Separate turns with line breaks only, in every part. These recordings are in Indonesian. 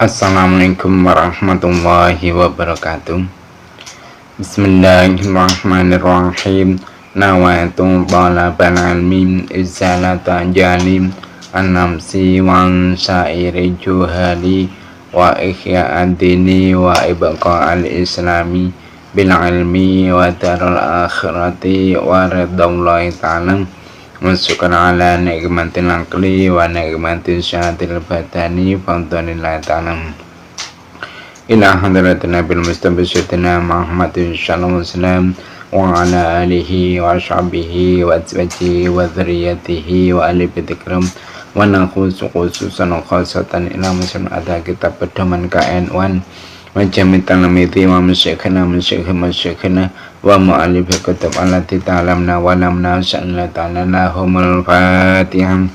Assalamualaikum warahmatullahi wabarakatuh. Bismillahirrahmanirrahim. Nawaitu talabal ilmi izalata jalim an-nafsi wa sa'iri juhali wa ihya'ad dini wa ibqa al-islami bil ilmi wa darul akhirati wa ridallahi ta'ala wa syukur ala nikmatil aqli wa nikmatil syahatil badani fadlillahi ta'ala ila hadratin nabil mustafa sayyidina Muhammadin sallallahu alaihi wasallam wa ala alihi wa ashabihi wa azwajihi wa dzurriyyatihi wa ali bitikram wa nakhusu khususan khasatan ila muslim ada kitab pedoman KN1 wa jami'an lamiti wa masyikhina wa mu'alif kitab allati ta'lamna wa lamna sya'na ta'ala lahumul fatihah.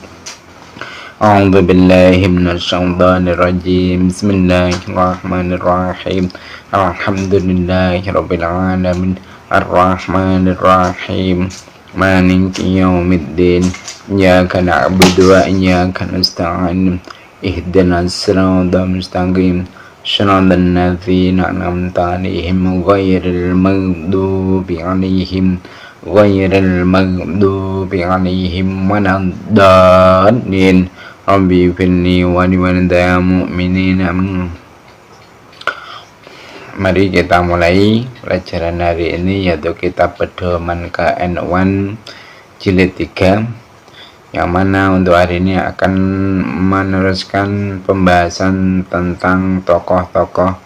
A'udzu billahi minasy syaithanir rajim. Bismillahirrahmanirrahim. Alhamdulillahirabbil alamin. Arrahmanir rahim. Maliki yaumiddin. Iyyaka na'budu wa iyyaka nasta'in. Ihdinas siratal mustaqim. Shiratal ladzina an'amta 'alaihim ghairil maghdubi 'alaihim waladdallin. Rabbi firni wa liwalidayya mu'minina. Mari kita mulai pelajaran hari ini, yaitu kitab pedoman KN1 jilid 3, yang mana untuk hari ini akan meneruskan pembahasan tentang tokoh-tokoh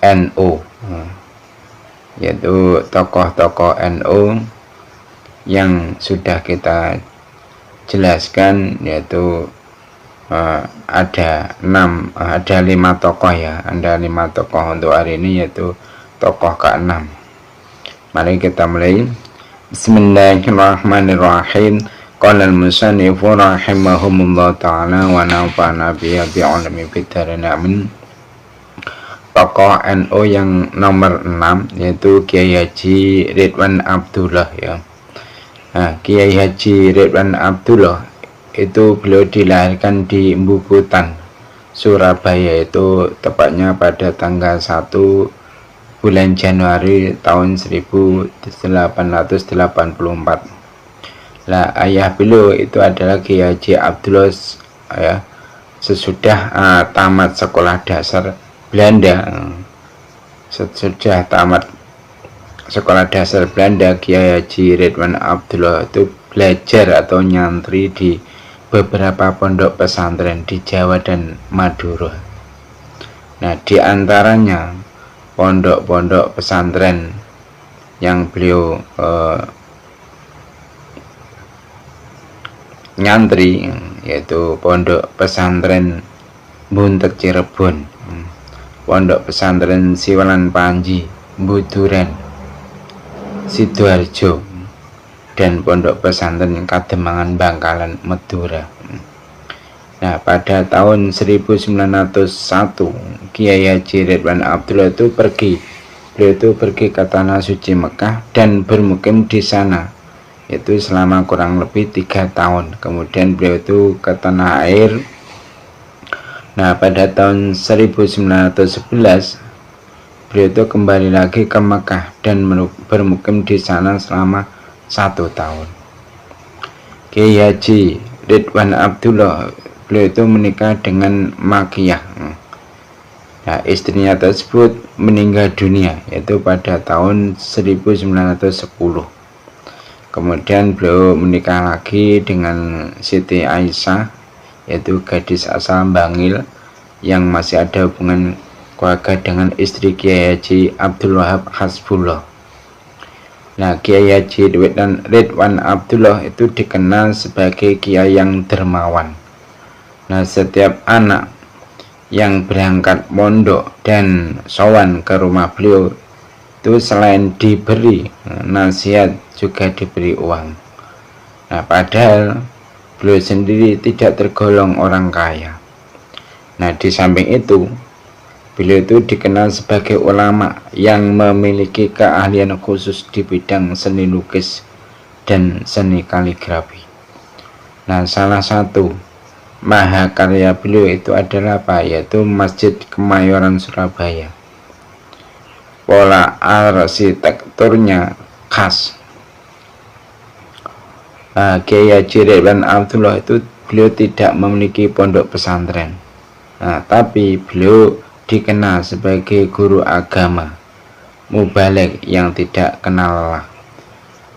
NU, yaitu tokoh-tokoh NU yang sudah kita jelaskan, yaitu ada 5 tokoh ya, ada 5 tokoh untuk hari ini, yaitu tokoh ke-6. Mari kita mulai. Bismillahirrahmanirrahim. Qala al-musannifu rahimahumullah ta'ala wa nafa'ana bi'ulumi fid-dharain amin. Tokoh NU yang nomor 6 yaitu Kiai Haji Ridwan Abdullah ya. Nah, Kiai Haji Ridwan Abdullah itu beliau dilahirkan di Mbubutan, Surabaya, itu tepatnya pada tanggal 1 bulan Januari tahun 1884. Lah, ayah beliau itu adalah Kiai Haji Abdullah ya, sesudah tamat sekolah dasar Belanda. Sesudah tamat sekolah dasar Belanda, Kiai Haji Ridwan Abdullah itu belajar atau nyantri di beberapa pondok pesantren di Jawa dan Madura. Nah, di antaranya pondok-pondok pesantren yang beliau nyantri, yaitu pondok pesantren Buntet Cirebon, pondok pesantren Siwalan Panji, Buduran, Sidoarjo, dan pondok pesantren Kademangan Bangkalan, Madura. Nah, pada tahun 1901 Kiai Haji Ridwan Abdullah itu pergi ke tanah suci Mekah dan bermukim di sana, yaitu selama kurang lebih 3 tahun. Kemudian beliau itu ke tanah air. Nah, pada tahun 1911 beliau itu kembali lagi ke Mekah dan bermukim di sana selama 1 tahun. Kiai Haji Ridwan Abdullah beliau itu menikah dengan Makiyah. Nah, istrinya tersebut meninggal dunia yaitu pada tahun 1910. Kemudian beliau menikah lagi dengan Siti Aisyah, yaitu gadis asal Bangil yang masih ada hubungan keluarga dengan istri Kiai Haji Abdul Wahab Hasbullah. Nah, Kiai Haji Ridwan Abdullah itu dikenal sebagai kiai yang dermawan. Nah, setiap anak yang berangkat pondok dan sowan ke rumah beliau itu selain diberi nasihat juga diberi uang. Nah, padahal beliau sendiri tidak tergolong orang kaya. Nah, di samping itu beliau itu dikenal sebagai ulama yang memiliki keahlian khusus di bidang seni lukis dan seni kaligrafi. Nah, salah satu mahakarya beliau itu adalah apa? Yaitu Masjid Kemayoran Surabaya. Pola arsitekturnya khas. Kiai Haji Ridwan Abdullah itu beliau tidak memiliki pondok pesantren. Tapi beliau dikenal sebagai guru agama mubaligh yang tidak kenal lelah.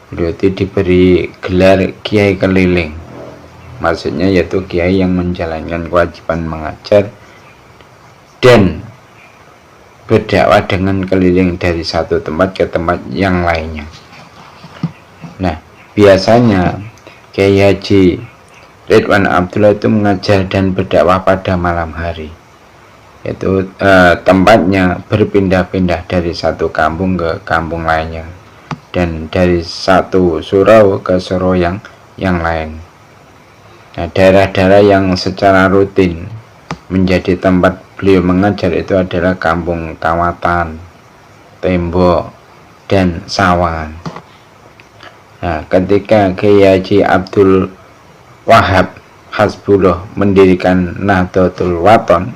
Beliau itu diberi gelar kiai keliling. Maksudnya yaitu kiai yang menjalankan kewajiban mengajar dan berdakwah dengan keliling dari satu tempat ke tempat yang lainnya. Nah, biasanya Kiai Haji Ridwan Abdullah itu mengajar dan berdakwah pada malam hari. Yaitu tempatnya berpindah-pindah dari satu kampung ke kampung lainnya dan dari satu surau ke surau yang lain. Nah, daerah-daerah yang secara rutin menjadi tempat beliau mengajar itu adalah Kampung Kawatan, Tembok, dan Sawangan. Nah, ketika Kiai Haji Abdul Wahab Hasbullah mendirikan Nahdlatul Wathon,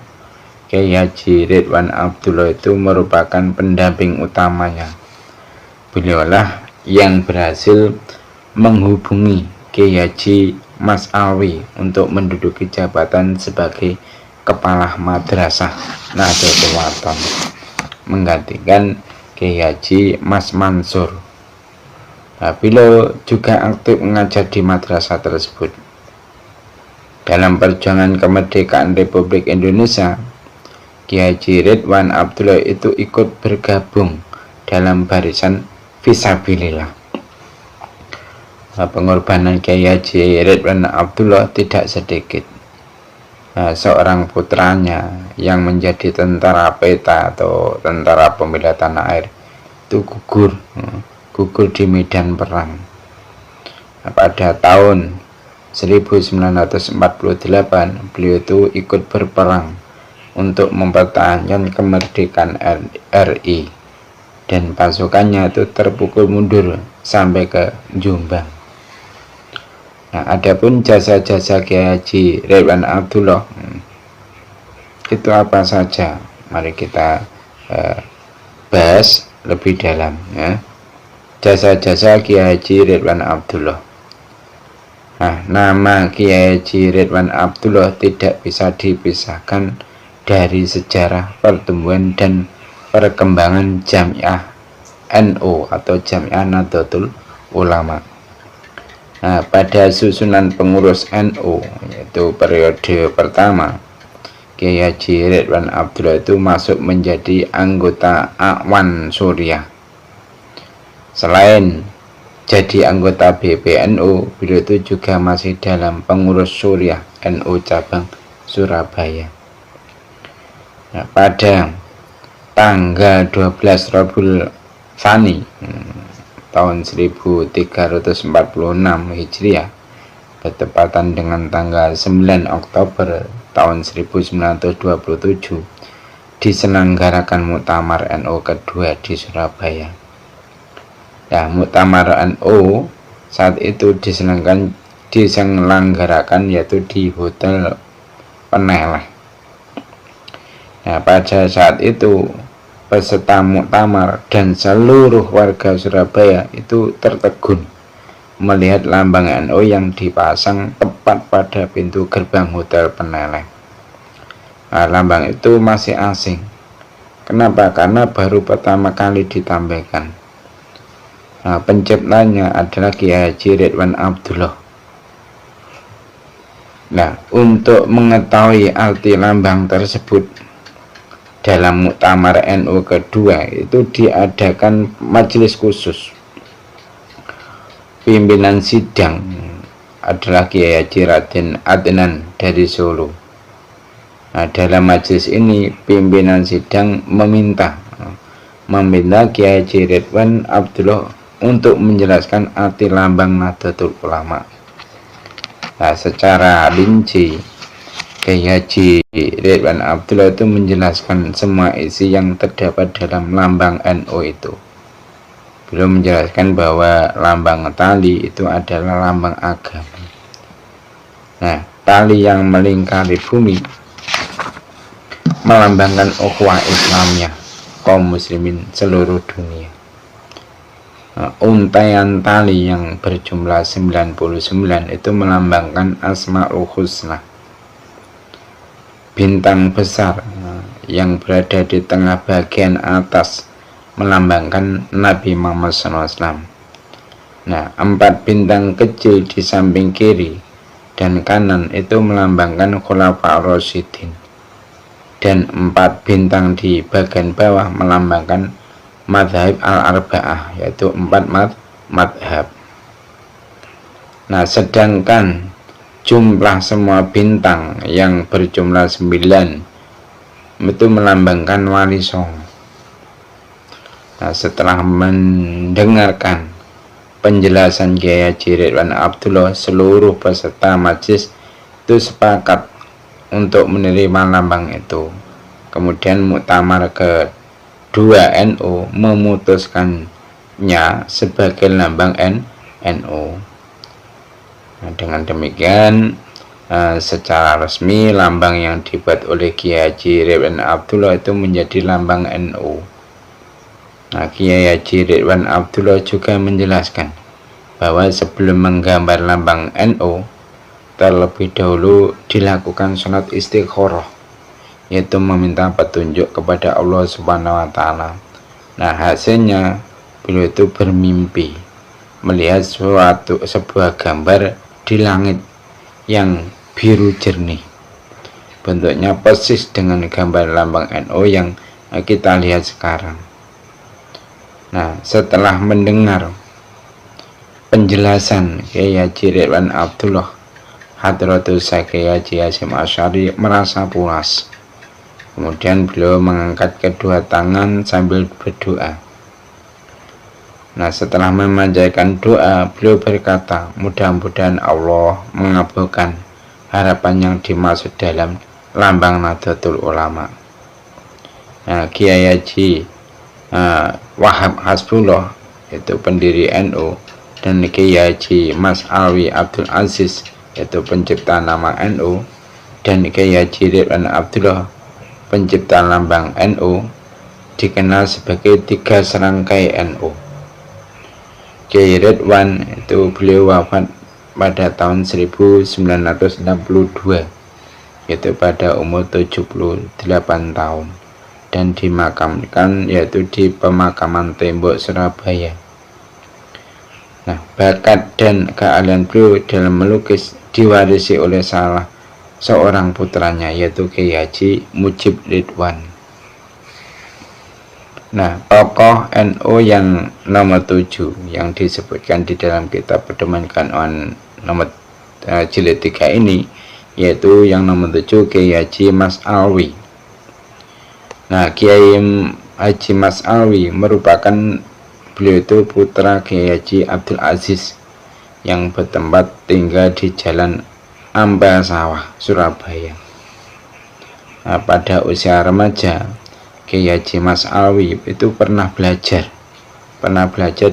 Kiai Haji Ridwan Abdullah itu merupakan pendamping utamanya. Beliaulah yang berhasil menghubungi Kiai Haji Mas Alwi untuk menduduki jabatan sebagai Kepala Madrasah Nahdlatul Wathon, menggantikan Kiai Haji Mas Mansur. Beliau juga aktif mengajar di madrasah tersebut. Dalam perjuangan kemerdekaan Republik Indonesia, Kiai Haji Ridwan Abdullah itu ikut bergabung dalam barisan Fisabilillah. Pengorbanan Kiai Haji Ridwan Abdullah tidak sedikit. Seorang putranya yang menjadi tentara peta atau tentara pembela tanah air itu gugur di medan perang. Pada tahun 1948 beliau itu ikut berperang untuk mempertahankan kemerdekaan RI dan pasukannya itu terpukul mundur sampai ke Jombang. Nah, adapun jasa-jasa Kiai Haji Ridwan Abdullah itu apa saja? Mari kita bahas lebih dalam ya. Jasa-jasa Kiai Haji Ridwan Abdullah. Nah, nama Kiai Haji Ridwan Abdullah tidak bisa dipisahkan dari sejarah pertumbuhan dan perkembangan Jamiah NU atau Jamiah Nahdlatul Ulama. Nah, pada susunan pengurus NU yaitu periode pertama, Kiai Haji Ridwan Abdullah itu masuk menjadi anggota Awan Suriah. Selain jadi anggota BPNU, beliau itu juga masih dalam pengurus Suriah NU cabang Surabaya. Nah, pada tanggal 12 Rabiul Tsani tahun 1346 Hijriah bertepatan dengan tanggal 9 Oktober tahun 1927 diselenggarakan Muktamar NU kedua di Surabaya. Nah, Muktamar NU saat itu diselenggarakan yaitu di Hotel Peneleh. Nah, pada saat itu peserta muktamar dan seluruh warga Surabaya itu tertegun melihat lambang NU yang dipasang tepat pada pintu gerbang Hotel Peneleh. Nah, lambang itu masih asing. Kenapa? Karena baru pertama kali ditampilkan. Nah, penciptanya adalah Kiai Haji Ridwan Abdullah. Nah, untuk mengetahui arti lambang tersebut, dalam Muktamar NU kedua itu diadakan majelis khusus. Pimpinan sidang adalah Kiai Haji Raden Adnan dari Solo. Nah, dalam majelis ini pimpinan sidang meminta Kiai Haji Ridwan Abdullah untuk menjelaskan arti lambang Nahdlatul Ulama. Nah, secara rinci Kiai Haji Ridwan Abdullah itu menjelaskan semua isi yang terdapat dalam lambang NU itu. Beliau menjelaskan bahwa lambang tali itu adalah lambang agama. Nah, tali yang melingkari bumi, melambangkan ukhuwah Islamnya kaum muslimin seluruh dunia. Untaian tali yang berjumlah 99 itu melambangkan Asmaul Husna. Bintang besar yang berada di tengah bagian atas melambangkan Nabi Muhammad SAW. Nah, 4 bintang kecil di samping kiri dan kanan itu melambangkan Khulafa Rasyidin, dan 4 bintang di bagian bawah melambangkan madhab al-arba'ah, yaitu 4 madhab. Nah, sedangkan jumlah semua bintang yang berjumlah 9 itu melambangkan Wali Songo. Nah, setelah mendengarkan penjelasan Kiai Haji Ridwan Abdullah, seluruh peserta majelis itu sepakat untuk menerima lambang itu. Kemudian muktamar kedua NU memutuskannya sebagai lambang NU. Nah, dengan demikian secara resmi lambang yang dibuat oleh Kiai Haji Ridwan Abdullah itu menjadi lambang NU. Nah, Kiai Haji Ridwan Abdullah juga menjelaskan bahwa sebelum menggambar lambang NU, terlebih dahulu dilakukan sholat istikharah, yaitu meminta petunjuk kepada Allah Subhanahu wa Ta'ala. Nah, hasilnya beliau itu bermimpi melihat sebuah gambar di langit yang biru jernih, bentuknya persis dengan gambar lambang NU yang kita lihat sekarang. Nah, setelah mendengar penjelasan Kiai Haji Ridwan Abdullah, Hadratul Syekh Kiai Haji Hasyim Asy'ari merasa puas. Kemudian beliau mengangkat kedua tangan sambil berdoa. Nah, setelah memanjatkan doa, beliau berkata, mudah-mudahan Allah mengabulkan harapan yang dimaksud dalam lambang Nahdlatul Ulama. Nah, Kiai Haji Wahab Hasbullah, yaitu pendiri NU, dan Kiai Haji Mas Alwi Abdul Aziz, yaitu pencipta nama NU, dan Kiai Haji Ridwan Abdullah, pencipta lambang NU, dikenal sebagai 3 serangkai NU. Kiai Ridwan itu beliau wafat pada tahun 1962, yaitu pada umur 78 tahun, dan dimakamkan yaitu di pemakaman Tembok Surabaya. Nah, bakat dan keahlian beliau dalam melukis diwarisi oleh salah seorang putranya, yaitu Kiai Haji Mujib Ridwan. Nah, tokoh NU yang nomor 7 yang disebutkan di dalam kitab Pedoman Kanon nomor jilid 3 ini, yaitu yang nomor 7 Kiai Haji Mas Alwi. Nah, Kiai Haji Mas Alwi merupakan beliau itu putra Kiai Haji Abdul Aziz yang bertempat tinggal di Jalan Ambasawah, Surabaya. Nah, pada usia remaja, Kiai Haji Mas Alwi itu pernah belajar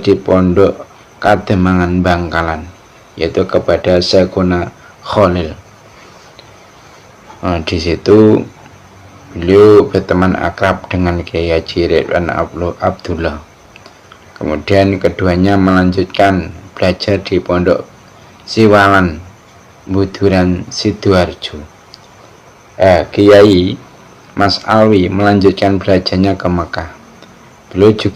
di Pondok Kademangan Bangkalan, yaitu kepada Syekhuna Khalil. Nah, di situ beliau berteman akrab dengan Kiai Haji Ridwan Abdullah. Kemudian keduanya melanjutkan belajar di Pondok Siwalan, Buduran, Sidoarjo. Kiai Mas Alwi melanjutkan belajarnya ke Mekah. Beliau itu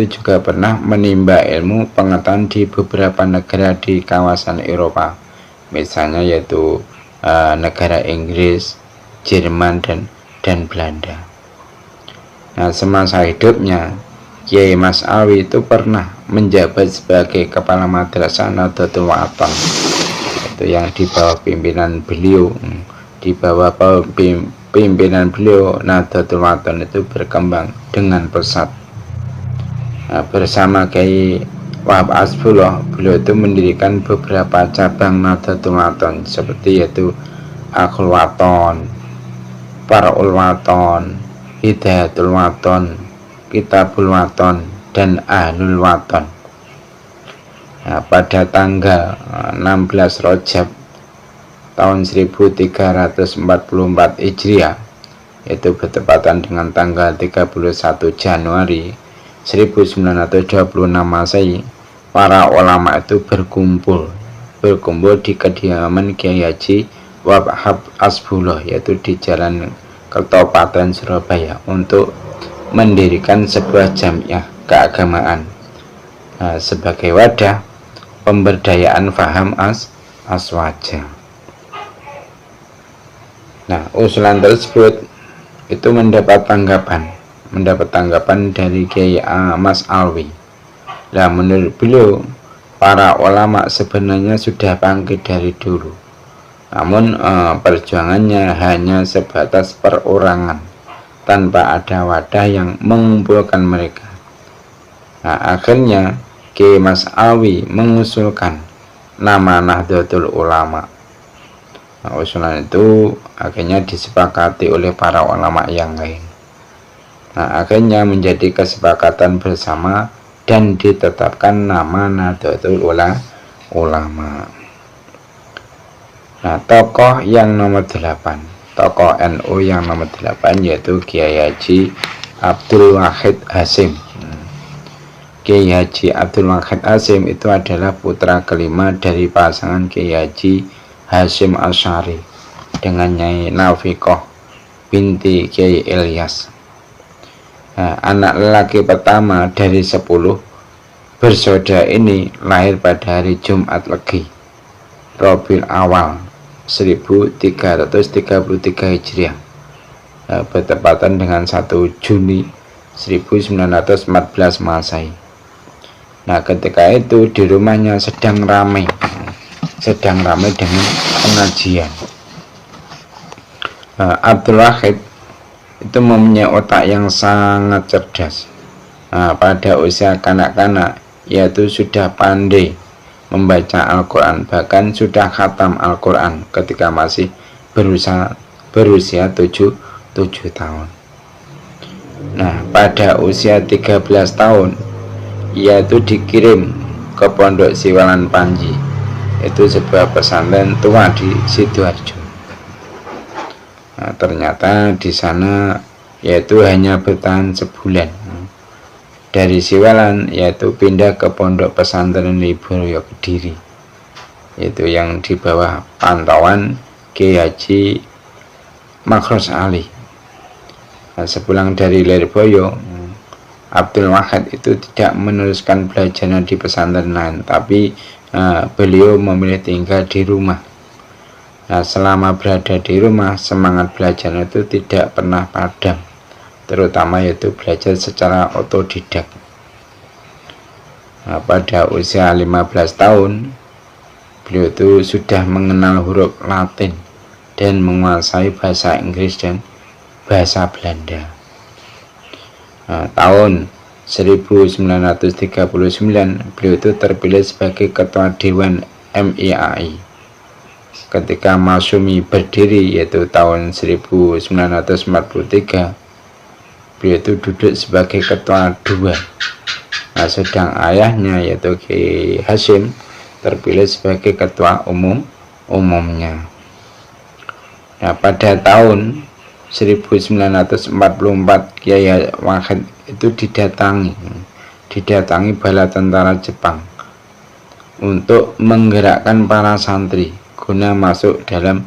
juga pernah menimba ilmu pengetahuan di beberapa negara di kawasan Eropa, misalnya yaitu negara Inggris, Jerman, dan Belanda. Nah, semasa hidupnya Kiai Mas Alwi itu pernah menjabat sebagai kepala madrasah Nahdlatul Wathon, itu yang di bawah pimpinan beliau. Di bawah pimpinan beliau, Nahdlatul Wathon itu berkembang dengan pesat. Nah, bersama Kiai Wahab Hasbullah, beliau itu mendirikan beberapa cabang Nahdlatul Wathon, seperti yaitu Akhul Wathon, Far'ul Wathon, Hidayatul Wathon, Kitabul Wathon, dan Ahlul Wathon. Nah, pada tanggal 16 Rajab tahun 1344 Hijriah, yaitu bertepatan dengan tanggal 31 Januari 1926 Masehi, para ulama itu berkumpul di kediaman Kiai Haji Wahab Asbullah, yaitu di Jalan Kertopaten, Surabaya, untuk mendirikan sebuah jamiah keagamaan sebagai wadah pemberdayaan faham aswaja. Nah, usulan tersebut itu mendapat tanggapan dari Kiai Mas Alwi. Nah, menurut beliau, para ulama sebenarnya sudah bangkit dari dulu, namun perjuangannya hanya sebatas perorangan tanpa ada wadah yang mengumpulkan mereka. Nah, akhirnya Kiai Mas Alwi mengusulkan nama Nahdlatul Ulama. Nah, usulan itu akhirnya disepakati oleh para ulama yang lain. Nah, akhirnya menjadi kesepakatan bersama dan ditetapkan nama Nahdlatul Ulama. Nah, tokoh yang nomor 8, tokoh NU yang nomor 8 yaitu Kiai Haji Abdul Wahid Hasyim. Kiai Haji Abdul Wahid Hasyim itu adalah putra kelima dari pasangan Kiai Haji Hasyim Asy'ari dengan Nyai Nafiqah binti Kiai Ilyas. Nah, anak lelaki pertama dari 10 bersaudara ini lahir pada hari Jumat Legi, Rabiul Awal 1333 Hijriah, bertepatan dengan 1 Juni 1914 Masehi. Nah, ketika itu di rumahnya sedang ramai dengan pengajian. Abdul Wahid itu mempunyai otak yang sangat cerdas. Pada usia kanak-kanak, yaitu sudah pandai membaca Al-Quran, bahkan sudah khatam Al-Quran ketika masih berusia 7 tahun. Nah, pada usia 13 tahun ia itu dikirim ke Pondok Siwalan Panji, itu sebuah pesantren tua di Sidoarjo. Nah, ternyata di sana yaitu hanya bertahan sebulan. Dari Siwalan yaitu pindah ke Pondok Pesantren Liburyo Kediri, yaitu yang di bawah pantauan Kiai Haji Makros Ali. Nah, sepulang dari Lirboyo, Abdul Wahid itu tidak meneruskan belajarnya di pesantren lain, tapi beliau memilih tinggal di rumah. Nah, selama berada di rumah, semangat belajarnya itu tidak pernah padam, terutama yaitu belajar secara otodidak. Nah, pada usia 15 tahun, beliau itu sudah mengenal huruf Latin dan menguasai bahasa Inggris dan bahasa Belanda. Nah, tahun 1939 beliau itu terpilih sebagai ketua Dewan MIAI. Ketika Masyumi berdiri yaitu tahun 1943, beliau itu duduk sebagai ketua 2. Nah, sedang ayahnya yaitu Kiai Hasyim terpilih sebagai ketua umumnya. Nah, pada tahun 1944 Kiai Wahid itu didatangi bala tentara Jepang untuk menggerakkan para santri guna masuk dalam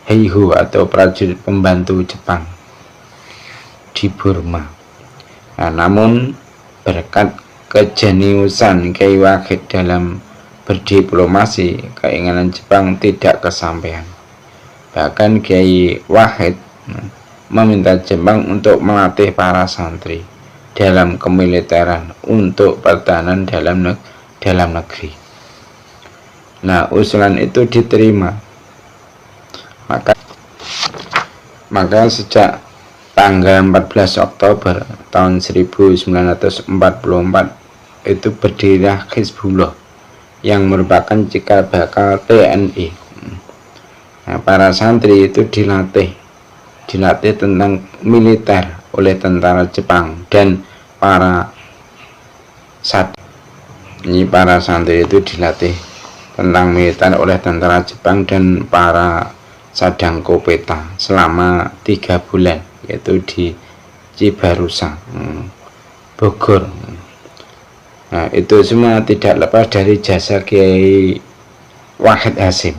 Heiho atau prajurit pembantu Jepang di Burma. Nah, namun berkat kejeniusan Kiai Wahid dalam berdiplomasi, keinginan Jepang tidak kesampaian. Bahkan Kiai Wahid meminta Jepang untuk melatih para santri dalam kemiliteran untuk pertahanan dalam negeri. Nah, usulan itu diterima. Maka sejak tanggal 14 Oktober tahun 1944 itu berdirilah Hizbullah yang merupakan cikal bakal TNI. Nah, para santri itu dilatih tentang militer oleh tentara Jepang dan para Ini para santri itu dilatih tentang militer oleh tentara Jepang dan para Sadangko Peta selama 3 bulan, yaitu di Cibarusa, Bogor. Nah, itu semua tidak lepas dari jasa Kiai Wahid Hasyim.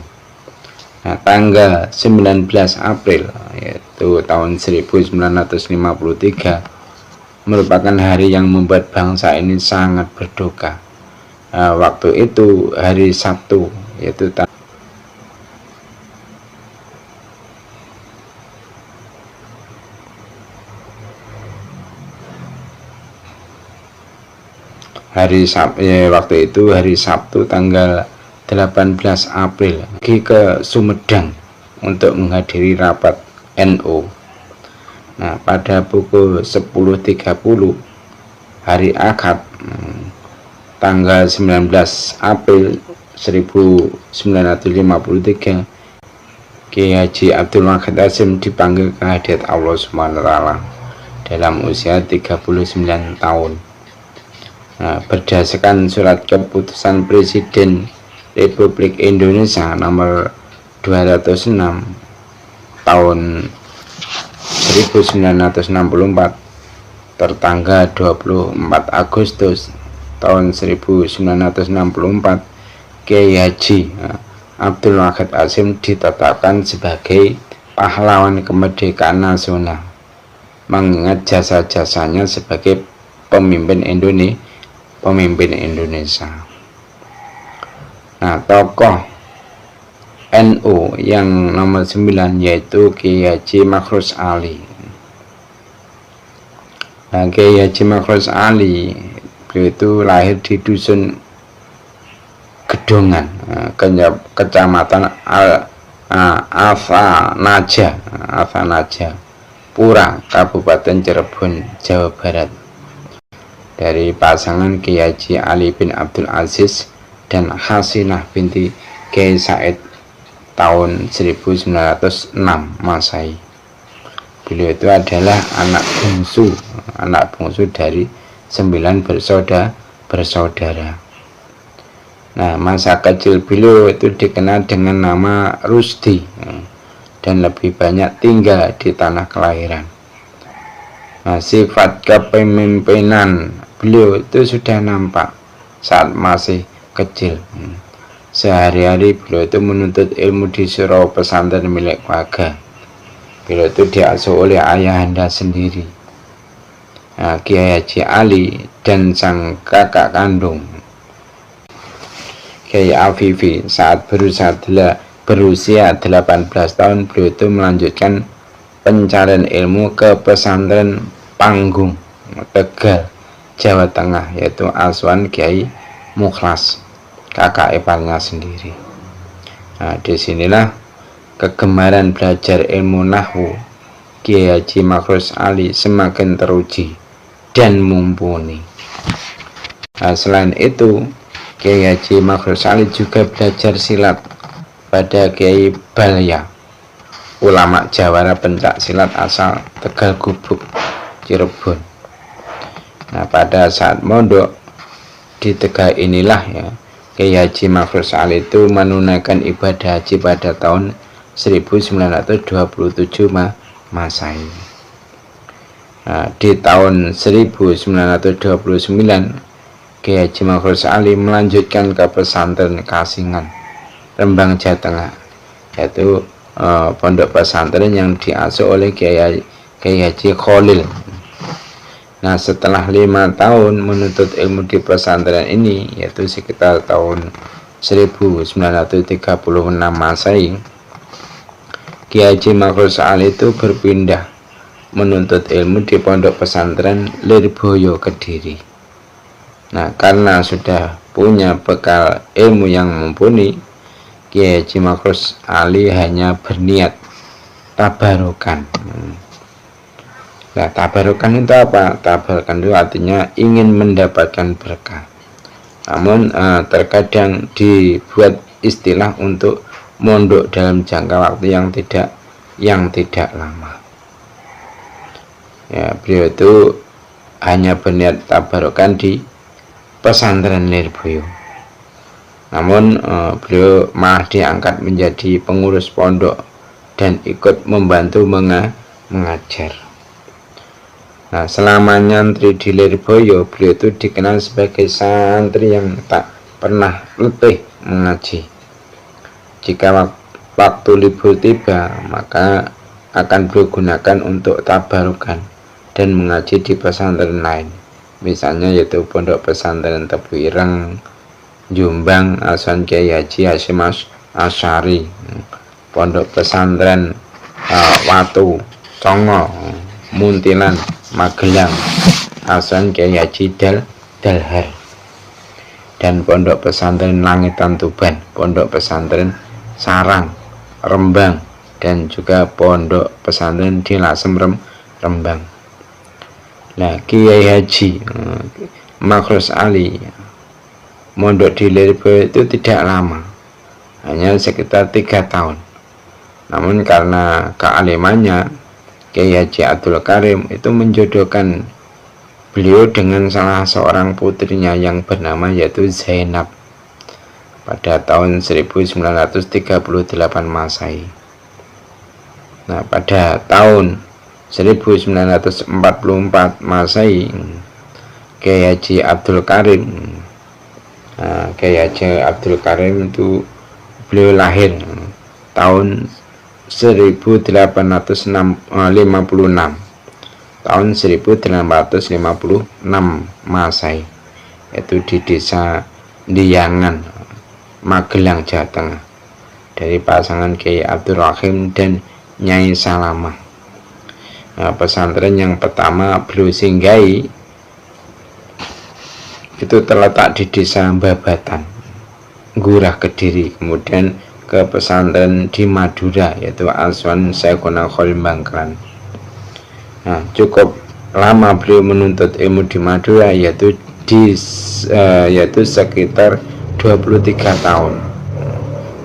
Nah, tanggal 19 April yaitu tahun 1953 merupakan hari yang membuat bangsa ini sangat berduka. Nah, waktu itu hari Sabtu, yaitu waktu itu hari Sabtu tanggal 18 April pergi ke Sumedang untuk menghadiri rapat NU. Nah, pada pukul 10.30 hari Ahad tanggal 19 April 1953 Kiai Haji Abdul Wahid Hasyim dipanggil ke hadirat Allah SWT dalam usia 39 tahun. Nah, berdasarkan surat keputusan Presiden Republik Indonesia nomor 206 tahun 1964 tertanggal 24 Agustus tahun 1964, Kiai Haji Abdul Wahid Hasyim ditetapkan sebagai pahlawan kemerdekaan nasional, mengingat jasa-jasanya sebagai pemimpin Indonesia. Nah, tokoh NU yang nomor 9 yaitu Kiai Haji Makhrus Ali. Nah, Kiai Haji Makhrus Ali itu lahir di dusun Gedongan, kecamatan Alfanaja Pura, Kabupaten Cirebon, Jawa Barat, dari pasangan Kiai Haji Ali bin Abdul Aziz dan Hasinah binti Kiai Said tahun 1906 Masehi. Beliau itu adalah anak bungsu dari 9 bersaudara. Nah, masa kecil beliau itu dikenal dengan nama Rusdi dan lebih banyak tinggal di tanah kelahiran. Nah, sifat kepemimpinan beliau itu sudah nampak saat masih kecil. Sehari-hari beliau itu menuntut ilmu di surau pesantren milik warga. Beliau itu diasuh oleh ayahanda sendiri, Kiai Haji Ali, dan sang kakak kandung Kiai Afifi. Saat berusia 18 tahun, beliau itu melanjutkan pencarian ilmu ke pesantren Panggung, Tegal, Jawa Tengah, yaitu asuhan Kiai Mukhlas, kakak iparnya sendiri. Nah, disinilah kegemaran belajar ilmu nahwu Kiai Haji Makhrus Ali semakin teruji dan mumpuni. Nah, selain itu, Kiai Haji Makhrus Ali juga belajar silat pada Kiai Balya, ulama jawara pencak silat asal Tegal Gubuk, Cirebon. Nah, pada saat mondok di Tegal inilah Kiai Haji Makhrus Ali itu menunaikan ibadah haji pada tahun 1927 Masehi. Nah, di tahun 1929 Kiai Haji Makhrus Ali melanjutkan ke pesantren Kasingan, Rembang, Jawa Tengah, yaitu pondok pesantren yang diasuh oleh Kiai Haji Khalil. Nah, setelah 5 tahun menuntut ilmu di pesantren ini, yaitu sekitar tahun 1936 Masehi, Kiai Haji Makhrus Ali itu berpindah menuntut ilmu di pondok pesantren Lirboyo, Kediri. Nah, karena sudah punya bekal ilmu yang mumpuni, Kiai Haji Makhrus Ali hanya berniat tabarukan. Nah, tabarukan itu apa? Tabarukan itu artinya ingin mendapatkan berkah. Namun terkadang dibuat istilah untuk mondok dalam jangka waktu yang tidak lama. Ya, beliau itu hanya berniat tabarukan di pesantren Lirboyo. Namun beliau malah diangkat menjadi pengurus pondok dan ikut membantu mengajar. Nah, selama nyantri di Lirboyo, beliau itu dikenal sebagai santri yang tak pernah letih mengaji. Jika waktu libur tiba, maka akan beliau gunakan untuk tabarukan dan mengaji di pesantren lain. Misalnya yaitu Pondok Pesantren Tebu Ireng, Jombang, Asuhan Kyai Haji Hasyim Asy'ari, Pondok Pesantren Watu Songo, Muntilan, Magelang, Asuhan Kyai Haji Dalhar, dan Pondok Pesantren Langitan Tuban, Pondok Pesantren Sarang, Rembang, dan juga Pondok Pesantren di Lasem Rembang. Nah, Kiai Haji Makhrus Ali mondok di Lirboyo itu tidak lama, hanya sekitar 3 tahun. Namun karena kealimannya, Kiai Haji Abdul Karim itu menjodohkan beliau dengan salah seorang putrinya yang bernama yaitu Zainab pada tahun 1938 Masehi. Nah, pada tahun 1944 Masehi, Kiai Haji Abdul Karim Kiai Haji Abdul Karim itu beliau lahir tahun 1856, tahun 1856 Masehi, yaitu di desa Diyangan, Magelang, Jawa Tengah, dari pasangan Kiai Abdul Rahim dan Nyai Salamah. Nah, pesantren yang pertama beliau singgahi itu terletak di desa Babatan, Gurah, Kediri. Kemudian ke pesantren di Madura yaitu Asuhan Syekhona Khalil Bangkalan. Nah, cukup lama beliau menuntut ilmu di Madura yaitu sekitar 23 tahun.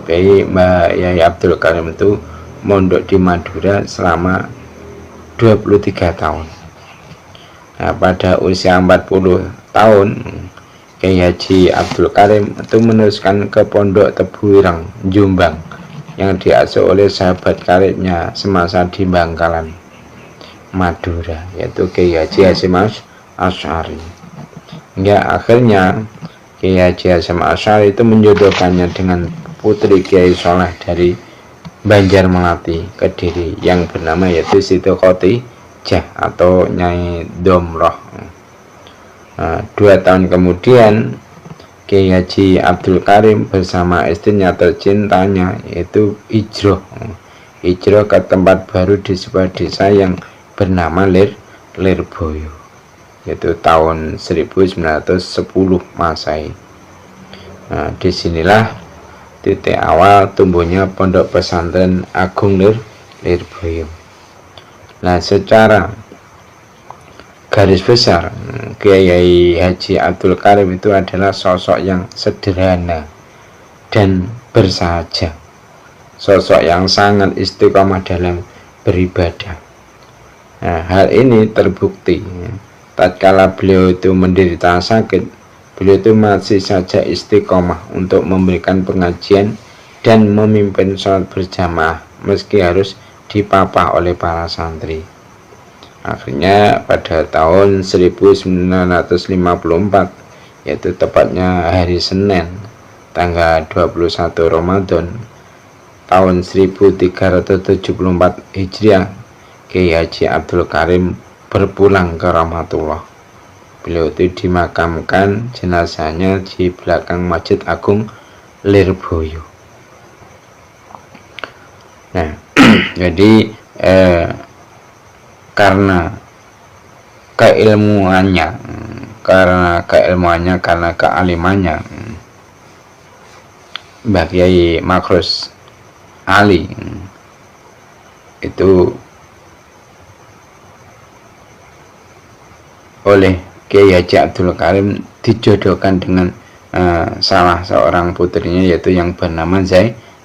Jadi Mbak Yai Abdul Karim itu mondok di Madura selama 23 tahun. Nah, pada usia 40 tahun, Kiai Haji Abdul Karim itu meneruskan ke Pondok Tebu Ireng, Jombang, yang diasuh oleh sahabat karibnya semasa di Bangkalan, Madura, yaitu Kiai Haji Hasyim Asy'ari. Hingga akhirnya Kiai Haji Hasyim Asy'ari itu menjodohkannya dengan putri Kiai Soleh dari Banjar Melati, Kediri, yang bernama yaitu Siti Khotijah atau Nyai Domroh. 2 tahun kemudian Kiai Haji Abdul Karim bersama istrinya tercintanya yaitu hijrah ke tempat baru di sebuah desa yang bernama Lirboyo, yaitu tahun 1910 Masehi. Nah, disinilah titik awal tumbuhnya Pondok Pesantren Agung Lirboyo. Nah, secara garis besar, Kiai Haji Abdul Karim itu adalah sosok yang sederhana dan bersahaja, sosok yang sangat istiqomah dalam beribadah. Nah, hal ini terbukti tatkala beliau itu menderita sakit, beliau itu masih saja istiqomah untuk memberikan pengajian dan memimpin sholat berjamaah meski harus dipapah oleh para santri. Akhirnya pada tahun 1954, yaitu tepatnya hari Senin tanggal 21 Ramadan tahun 1374 Hijriah, Kiai Haji Abdul Karim berpulang ke rahmatullah. Beliau itu dimakamkan jenazahnya di belakang Masjid Agung Lirboyo. Nah, jadi karena keilmuannya, karena kealimannya, Mbah Kiai Makhrus Ali itu oleh Kiai Haji Abdul Karim dijodohkan dengan salah seorang putrinya yaitu yang bernama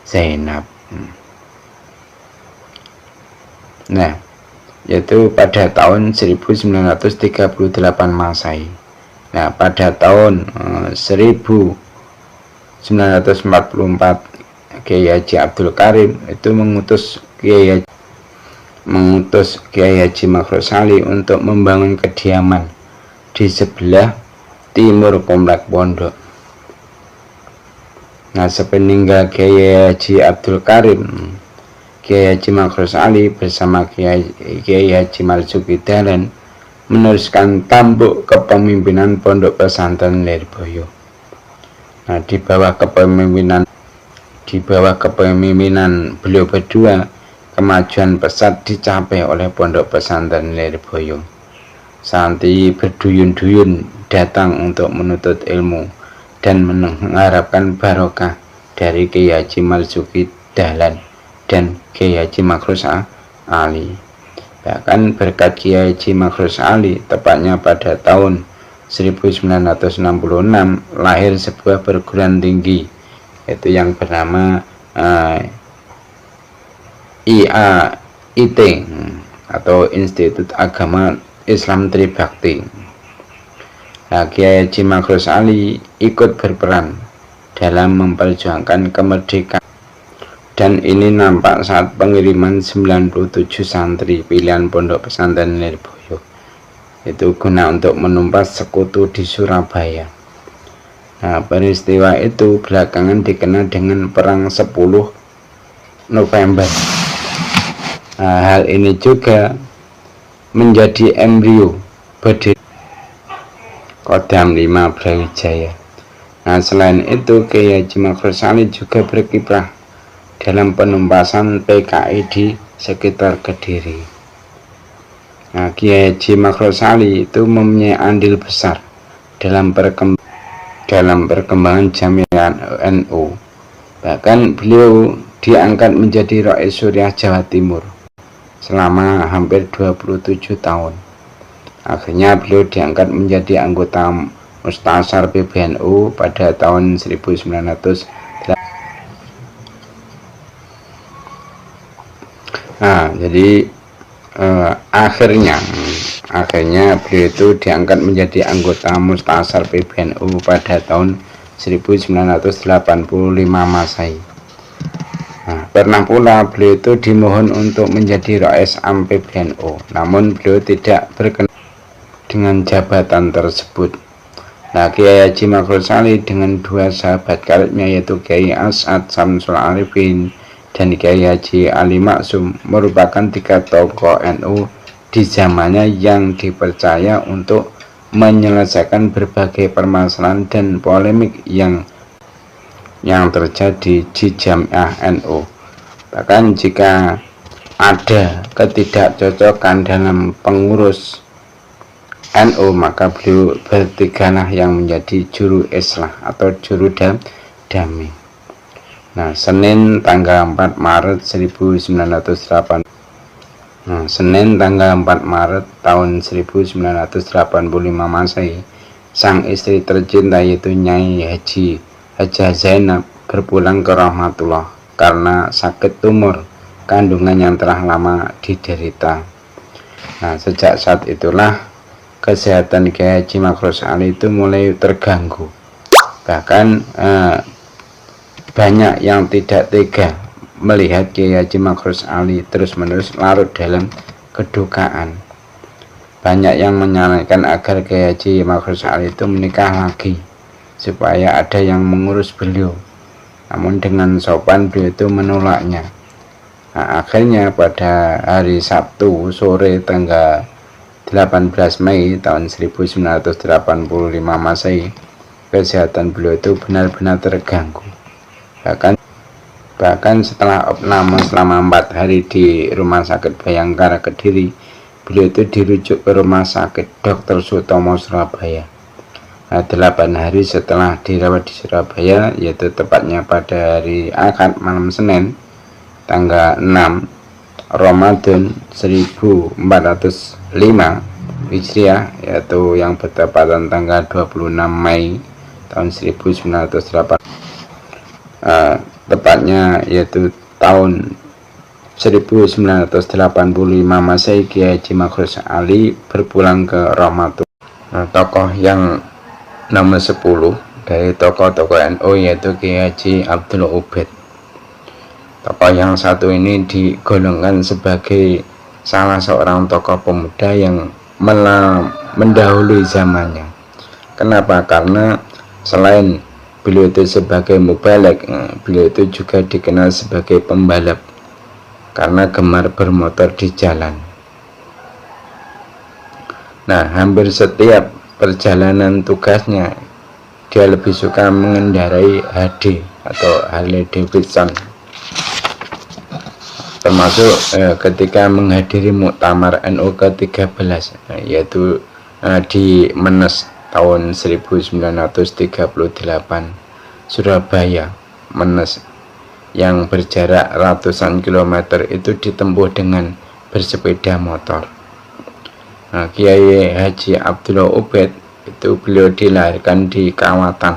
Zainab. Nah, yaitu pada tahun 1938 Masehi. Nah, pada tahun 1944 Kiai Haji Abdul Karim itu mengutus Kiai Haji Makhrus Sali untuk membangun kediaman di sebelah timur komplek pondok. Nah, sepeninggal Kiai Haji Abdul Karim, Kiai Haji Makhrus Sali bersama Kiai Haji Marzuki Dahlan meneruskan tampuk kepemimpinan Pondok Pesantren Lirboyo. Nah, di bawah kepemimpinan beliau berdua, kemajuan pesat dicapai oleh Pondok Pesantren Lirboyo. Santri berduyun-duyun datang untuk menuntut ilmu dan mengharapkan barokah dari Kiai Haji Marzuki Dahlan dan Kiai Haji Makhrus Ali. Bahkan berkat Kiai Haji Makhrus Ali, tepatnya pada tahun 1966 lahir sebuah perguruan tinggi, yaitu yang bernama IAIT atau Institut Agama Islam Tribakti. Nah, Kiai Haji Makhrus Ali ikut berperan dalam memperjuangkan kemerdekaan, dan ini nampak saat pengiriman 97 santri pilihan Pondok Pesantren Lirboyo itu guna untuk menumpas sekutu di Surabaya. Nah, peristiwa itu belakangan dikenal dengan Perang 10 November. Nah, hal ini juga menjadi embrio berdiri Kodam 5 Brawijaya. Nah, selain itu Kiai Haji Makhrus Ali juga berkiprah dalam penumpasan PKI di sekitar Kediri. Nah, Kiai Haji Makhrus Ali itu mempunyai andil besar dalam perkembangan Jamiah NU. Bahkan beliau diangkat menjadi Rais Suriah Jawa Timur selama hampir 27 tahun. Akhirnya beliau diangkat menjadi anggota Mustasyar PBNU pada tahun 1900. Nah, jadi akhirnya beliau itu diangkat menjadi anggota Mustasyar PBNU pada tahun 1985 Masehi. Nah, pernah pula beliau itu dimohon untuk menjadi Rais Am PBNU, namun beliau tidak berkenan dengan jabatan tersebut. Nah, Kiai Haji Makhrus Ali dengan dua sahabat karibnya, yaitu Kiai As'ad Samsul Arifin dan Kiai Haji Ali Maksum, merupakan tiga tokoh NU di zamannya yang dipercaya untuk menyelesaikan berbagai permasalahan dan polemik yang terjadi di Jamiah NU. Bahkan jika ada ketidakcocokan dalam pengurus NU, maka beliau bertigalah yang menjadi juru islah atau juru damai. Nah, Senin tanggal 4 Maret 1908. Senin tanggal 4 Maret tahun 1985 Masehi, sang istri tercinta yaitu Nyai Haji Hajah Zainab berpulang ke rahmatullah karena sakit tumor kandungan yang telah lama diderita. Nah, sejak saat itulah kesehatan Kiai Haji Makhrus Ali itu mulai terganggu. Bahkan banyak yang tidak tega melihat Kiai Haji Makhrus Ali terus-menerus larut dalam kedukaan. Banyak yang menyarankan agar Kiai Haji Makhrus Ali itu menikah lagi supaya ada yang mengurus beliau. Namun dengan sopan beliau itu menolaknya. Nah, akhirnya pada hari Sabtu sore tanggal 18 Mei tahun 1985 Masehi, kesehatan beliau itu benar-benar terganggu. Bahkan setelah opname selama 4 hari di Rumah Sakit Bayangkara Kediri, beliau itu dirujuk ke Rumah Sakit Dr. Sutomo Surabaya. Nah, 8 hari setelah dirawat di Surabaya, yaitu tepatnya pada hari Ahad malam Senin tanggal 6 Ramadan 1405 Hijriah, yaitu yang bertepatan tanggal 26 Mei tahun 1908, tepatnya yaitu tahun 1985 Masehi, Kiai Haji Makhrus Ali berpulang ke rahmatullah. Tokoh yang nomor 10 dari tokoh-tokoh NU yaitu Kiai Haji Abdul Ubed. Tokoh yang satu ini digolongkan sebagai salah seorang tokoh pemuda yang mendahului zamannya. Kenapa? Karena selain beliau itu sebagai mubalek, beliau itu juga dikenal sebagai pembalap karena gemar bermotor di jalan. Nah, hampir setiap perjalanan tugasnya dia lebih suka mengendarai HD atau Harley Davidson, termasuk ketika menghadiri muktamar NU ke-13, yaitu di Menes tahun 1938, Surabaya. Menes yang berjarak ratusan kilometer itu ditempuh dengan bersepeda motor. Kiai Haji Abdul Ubed itu beliau dilahirkan di Kawatan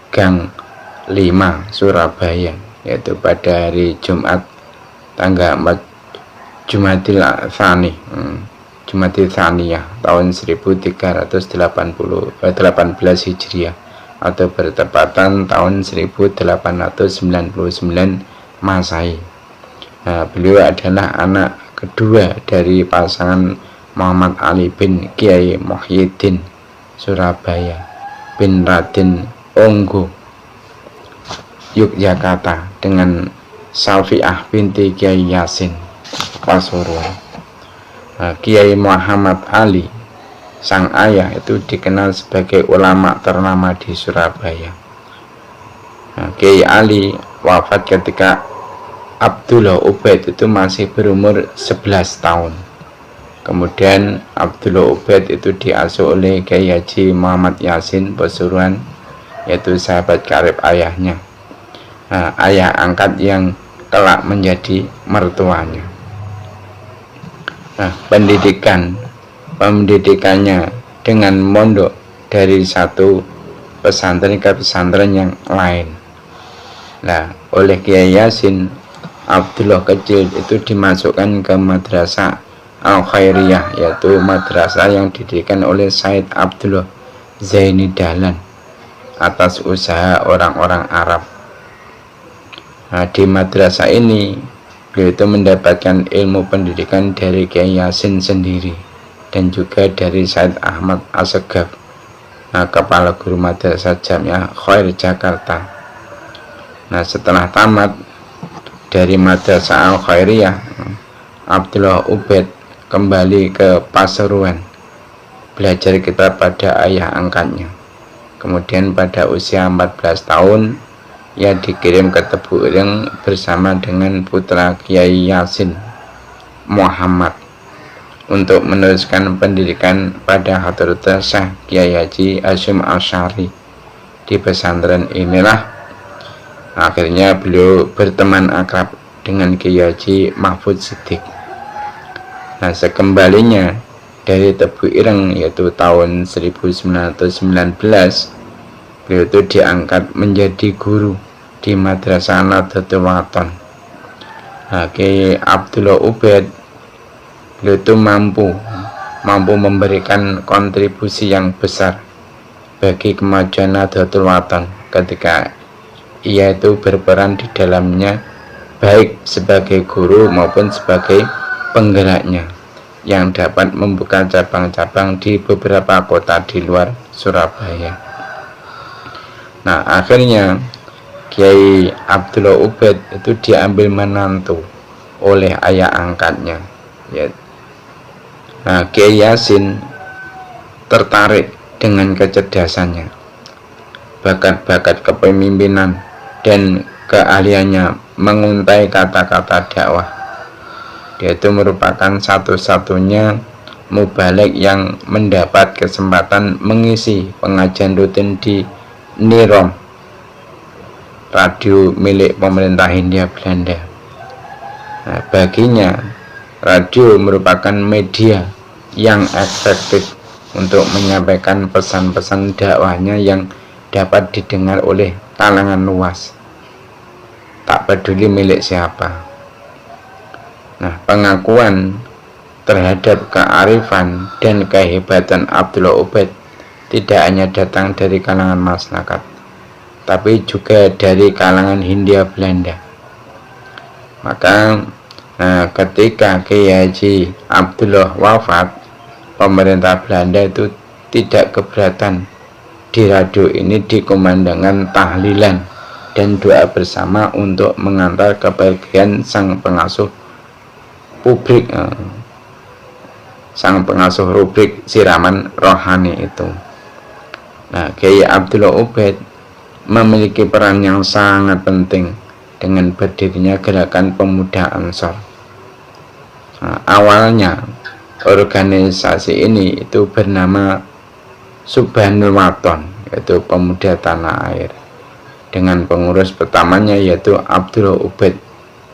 Gang 5 Surabaya, yaitu pada hari Jumat tanggal 4 Jumadil Tsaniyah tahun 1318 Hijriah atau bertepatan tahun 1899 Masehi. Beliau adalah anak kedua dari pasangan Muhammad Ali bin Kiai Muhyiddin Surabaya bin Raden Onggo Yogyakarta dengan Safiah binti Kiai Yasin Pasuruan. Kiai Muhammad Ali sang ayah itu dikenal sebagai ulama ternama di Surabaya. Kiai Ali wafat ketika Abdullah Ubed itu masih berumur 11 tahun. Kemudian Abdullah Ubed itu diasuh oleh Kiai Haji Muhammad Yasin Pasuruan, yaitu sahabat karib ayahnya, ayah angkat yang kelak menjadi mertuanya. Pendidikannya dengan mondok dari satu pesantren ke pesantren yang lain. Oleh Kiai Yasin, Abdullah kecil itu dimasukkan ke madrasah Al-Khairiyah, yaitu madrasah yang didirikan oleh Said Abdullah Zaini Dahlan atas usaha orang-orang Arab. Di madrasah ini beliau itu mendapatkan ilmu pendidikan dari Kiai Yasin sendiri dan juga dari Said Ahmad Assegaf, kepala guru madrasah Jamiah Khair Jakarta. Setelah tamat dari madrasah Al-Khairiyah, Abdullah Ubed kembali ke Pasuruan belajar kitab pada ayah angkatnya. Kemudian pada usia 14 tahun ia dikirim ke Tebu Ireng bersama dengan putra Kiai Yasin Muhammad untuk meneruskan pendidikan pada Hadratus Syekh Kiai Haji Hasyim Asy'ari. Di pesantren inilah akhirnya beliau berteman akrab dengan Kiai Haji Mahfud Siddiq. Sekembalinya dari Tebu Ireng, yaitu tahun 1919, beliau itu diangkat menjadi guru di Madrasah Nahdlatul Wathon. Kiai Abdullah Ubed beliau itu mampu memberikan kontribusi yang besar bagi kemajuan Nahdlatul Wathon ketika ia itu berperan di dalamnya, baik sebagai guru maupun sebagai penggeraknya yang dapat membuka cabang-cabang di beberapa kota di luar Surabaya. Akhirnya Kiai Abdullah Ubed itu diambil menantu oleh ayah angkatnya. Kiai Yasin tertarik dengan kecerdasannya, bakat-bakat kepemimpinan dan keahliannya menguntai kata-kata dakwah. Dia itu merupakan satu-satunya mubalek yang mendapat kesempatan mengisi pengajian rutin di Nirom, radio milik pemerintah Hindia Belanda. Baginya radio merupakan media yang efektif untuk menyampaikan pesan-pesan dakwahnya yang dapat didengar oleh kalangan luas, tak peduli milik siapa. Pengakuan terhadap kearifan dan kehebatan Abdullah Ubed tidak hanya datang dari kalangan masyarakat, tapi juga dari kalangan Hindia Belanda. Maka ketika Kiai Haji Abdullah wafat, pemerintah Belanda itu tidak keberatan di radio ini dikumandangkan tahlilan dan doa bersama untuk mengantar kepergian sang pengasuh publik, sang pengasuh rubrik siraman rohani itu. Nah, Kiai Abdullah Ubaid memiliki peran yang sangat penting dengan berdirinya gerakan pemuda Ansor. Nah, awalnya organisasi ini itu bernama Subhanul Waton, yaitu pemuda tanah air, dengan pengurus pertamanya yaitu Abdullah Ubaid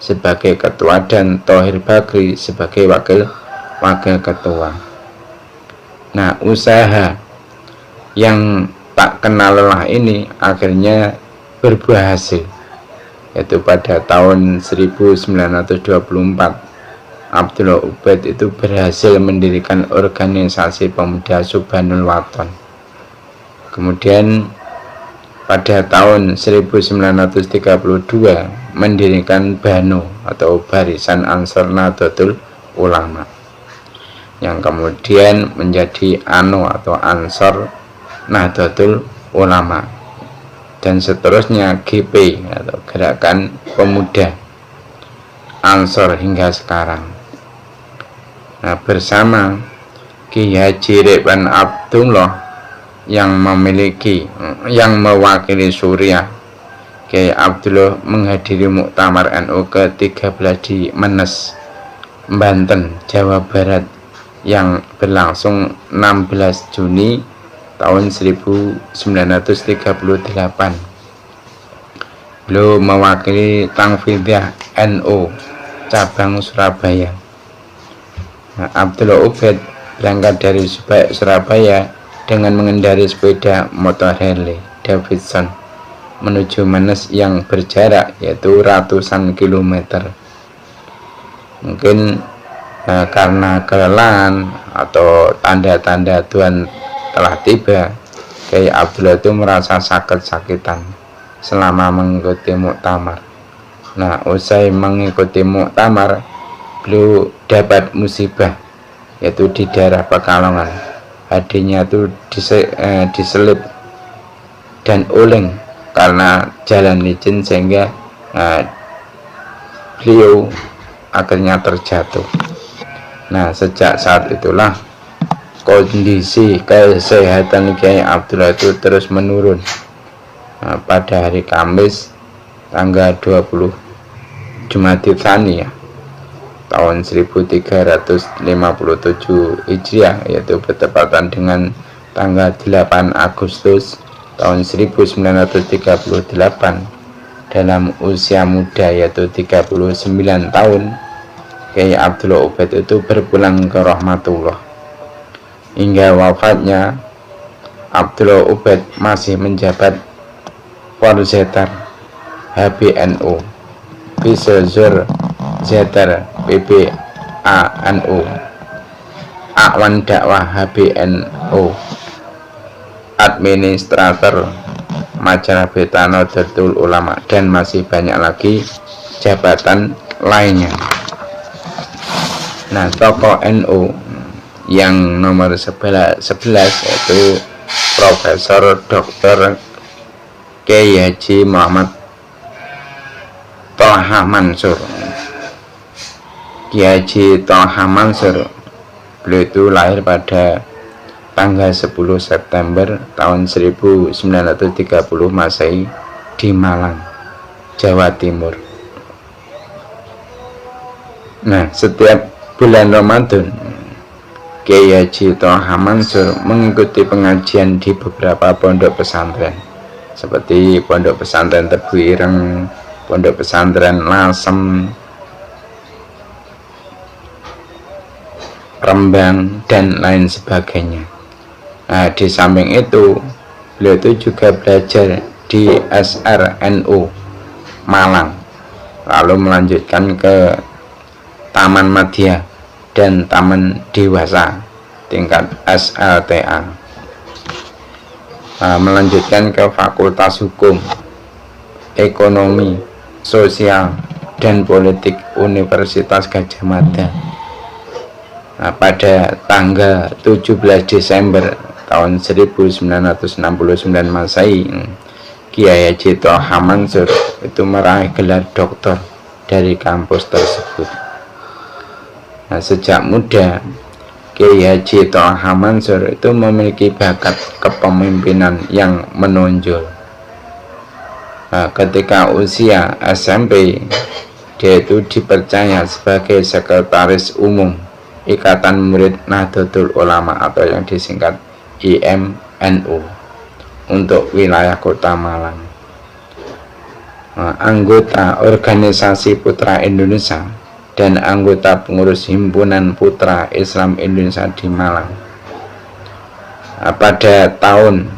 sebagai ketua dan Thohir Bakri sebagai wakil ketua. Nah, usaha yang tak kenal lelah ini akhirnya berbuah hasil, yaitu pada tahun 1924 Abdullah Ubaid itu berhasil mendirikan organisasi pemuda Subhanul Waton. Kemudian pada tahun 1932 mendirikan BANU atau Barisan Ansor Nahdlatul Ulama, yang kemudian menjadi ANO atau Ansor Nahdlatul Ulama, dan seterusnya GP atau Gerakan Pemuda Ansor hingga sekarang. Nah, bersama Kiai Haji Ridwan Abdullah yang mewakili Suriah, Kiai Abdullah menghadiri Muktamar NU ke-13 di Menes, Banten, Jawa Barat yang berlangsung 16 Juni tahun 1938. Beliau mewakili Tangfidiyah NU cabang Surabaya. Nah, Abdullah Ubaid berangkat dari Surabaya dengan mengendarai sepeda motor Harley Davidson menuju Menes yang berjarak yaitu ratusan kilometer. Mungkin karena kelelahan atau tanda-tanda Tuhan telah tiba, Kiai Abdullah itu merasa sakit-sakitan selama mengikuti muktamar. Nah, usai mengikuti muktamar, beliau dapat musibah, yaitu di daerah Pekalongan. Hatinya itu diselip dan oleng karena jalan licin, sehingga beliau akhirnya terjatuh. Nah, sejak saat itulah kondisi kesehatan Kiai Abdullah itu terus menurun. Nah, pada hari Kamis tanggal 20 Jumadil Tsaniyah tahun 1357 Hijriah, yaitu bertepatan dengan tanggal 8 Agustus tahun 1938, dalam usia muda yaitu 39 tahun, Kiai Abdullah Ubaid itu berpulang ke rahmatullah. Hingga wafatnya, Abdullah Ubaid masih menjabat Warzetar HBNU, Bisozur Zetar PBANU, Akwan Dakwah HBNU, Administrator Majalah Berita Nahdlatul Ulama, dan masih banyak lagi jabatan lainnya. Nah, tokoh NU yang nomor 11 yaitu Profesor Dr. Kiai Haji Muhammad Thaha Mansur. Kiai Haji Thaha Mansur, beliau itu lahir pada tanggal 10 September tahun 1930 Masehi di Malang, Jawa Timur. Nah, setiap bulan Ramadan, Kiai Haji Thaha Mansur mengikuti pengajian di beberapa pondok pesantren seperti Pondok Pesantren Tebu Ireng, Pondok Pesantren Lasem, Rembang, dan lain sebagainya. Nah, di samping itu, beliau itu juga belajar di SRNU Malang, lalu melanjutkan ke Taman Madya dan Taman Dewasa tingkat SLTA. melanjutkan ke Fakultas Hukum, Ekonomi, Sosial, dan Politik Universitas Gadjah Mada. Pada tanggal 17 Desember tahun 1969 Masehi, Kiai Haji Thoha Mansur itu meraih gelar doktor dari kampus tersebut. Sejak muda Kiai Haji Thoha Mansur itu memiliki bakat kepemimpinan yang menonjol. Ketika usia SMP, dia itu dipercaya sebagai sekretaris umum Ikatan Murid Nahdlatul Ulama atau yang disingkat IMNU untuk wilayah Kota Malang. Anggota Organisasi Putra Indonesia dan anggota pengurus Himpunan Putra Islam Indonesia di Malang. Pada tahun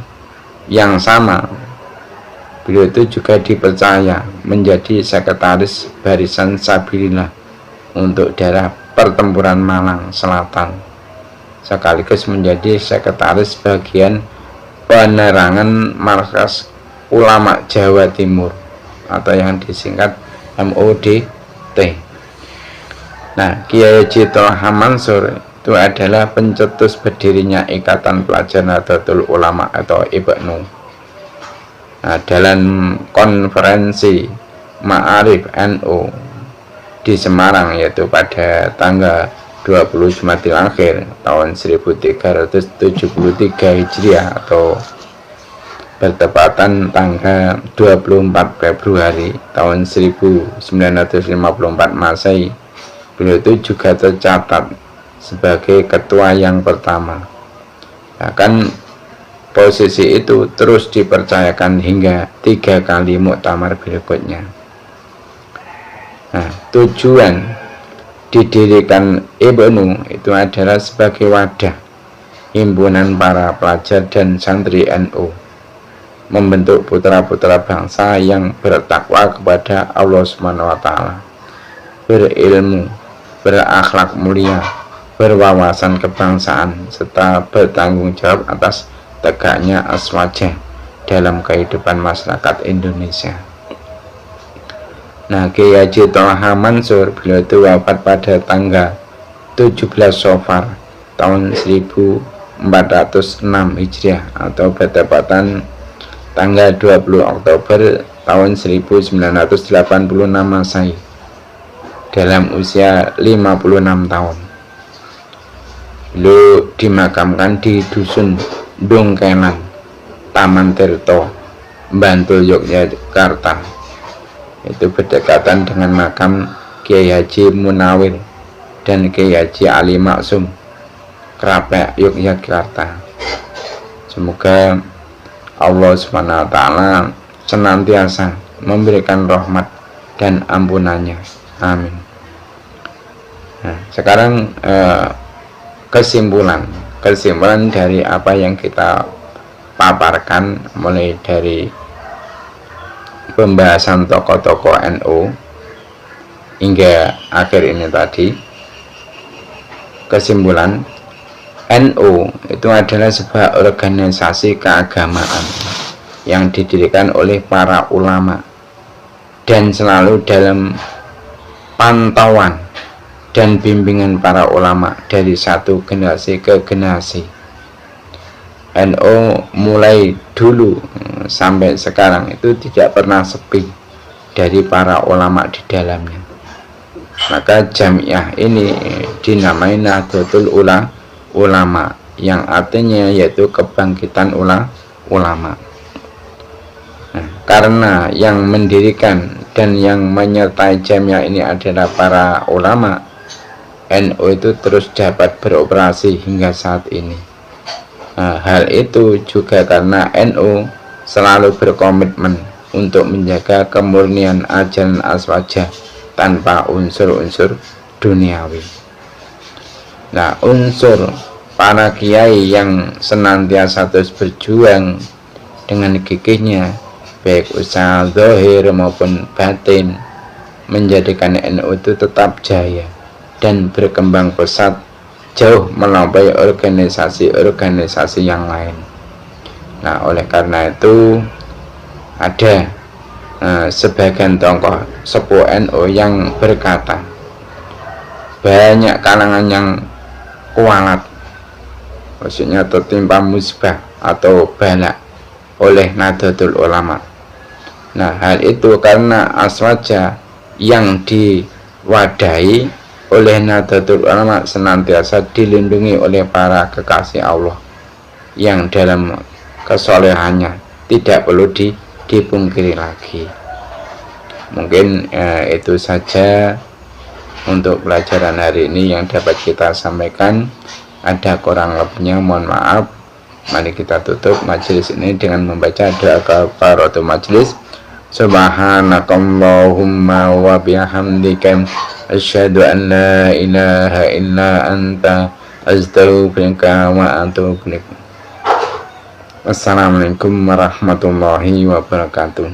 yang sama, beliau itu juga dipercaya menjadi sekretaris Barisan Sabilillah untuk daerah Pertempuran Malang Selatan, sekaligus menjadi sekretaris bagian penerangan Markas Ulama Jawa Timur atau yang disingkat MUDT. Kiai Haji Thoha Mansur itu adalah pencetus berdirinya Ikatan Pelajar Nahdlatul Ulama atau IPNU. Dalam konferensi Ma'arif NU di Semarang, yaitu pada tanggal 20 Jumadil Akhir tahun 1373 Hijriah atau bertepatan tanggal 24 Februari tahun 1954 Masehi, beliau itu juga tercatat sebagai ketua yang pertama. Bahkan posisi itu terus dipercayakan hingga 3 kali muktamar berikutnya. Tujuan didirikan IPNU itu adalah sebagai wadah himpunan para pelajar dan santri NU, membentuk putra-putra bangsa yang bertakwa kepada Allah SWT, berilmu, berakhlak mulia, berwawasan kebangsaan, serta bertanggung jawab atas tegaknya aswajah dalam kehidupan masyarakat Indonesia. Kiai Haji Thoha Mansur, beliau itu wafat pada tanggal 17 Safar tahun 1406 Hijriah atau bertepatan tanggal 20 Oktober tahun 1986 Masehi dalam usia 56 tahun. Beliau dimakamkan di Dusun Dongkelan, Taman Tirto, Bantul, Yogyakarta. Itu berdekatan dengan makam Kiai Haji Munawir dan Kiai Haji Ali Maksum, Krapek, Yogyakarta. Semoga Allah SWT senantiasa memberikan rahmat dan ampunannya. Amin. Sekarang kesimpulan dari apa yang kita paparkan mulai dari pembahasan tokoh-tokoh NU hingga akhir ini tadi. Kesimpulan, NU itu adalah sebuah organisasi keagamaan yang didirikan oleh para ulama dan selalu dalam pantauan dan bimbingan para ulama dari satu generasi ke generasi. NU mulai dulu sampai sekarang itu tidak pernah sepi dari para ulama di dalamnya. Maka jamiah ini dinamai Nahdlatul Ulama, yang artinya yaitu kebangkitan ulama. Karena yang mendirikan dan yang menyertai jamiah ini adalah para ulama, NU itu terus dapat beroperasi hingga saat ini. Hal itu juga karena NU selalu berkomitmen untuk menjaga kemurnian ajaran aswajah tanpa unsur-unsur duniawi. Unsur para kiai yang senantiasa terus berjuang dengan gigihnya, baik usaha zahir maupun batin, menjadikan NU itu tetap jaya dan berkembang pesat jauh melampaui organisasi-organisasi yang lain. Nah, oleh karena itu ada sebagian tokoh sepuh NU yang berkata banyak kalangan yang kualat, maksudnya tertimpa musibah atau bala oleh Nahdlatul Ulama. Nah, hal itu karena aswaja yang diwadahi oleh Nahdlatul Ulama senantiasa dilindungi oleh para kekasih Allah yang dalam kesolehannya tidak perlu dipungkiri lagi. Mungkin itu saja untuk pelajaran hari ini yang dapat kita sampaikan. Ada kurang lebihnya mohon maaf. Mari kita tutup majelis ini dengan membaca doa kafaratul majelis. Subhanakallahumma wa bihamdika asyhadu an la ilaha illa anta astaghfiruka wa atubu ilaik. Wassalamualaikum warahmatullahi wabarakatuh.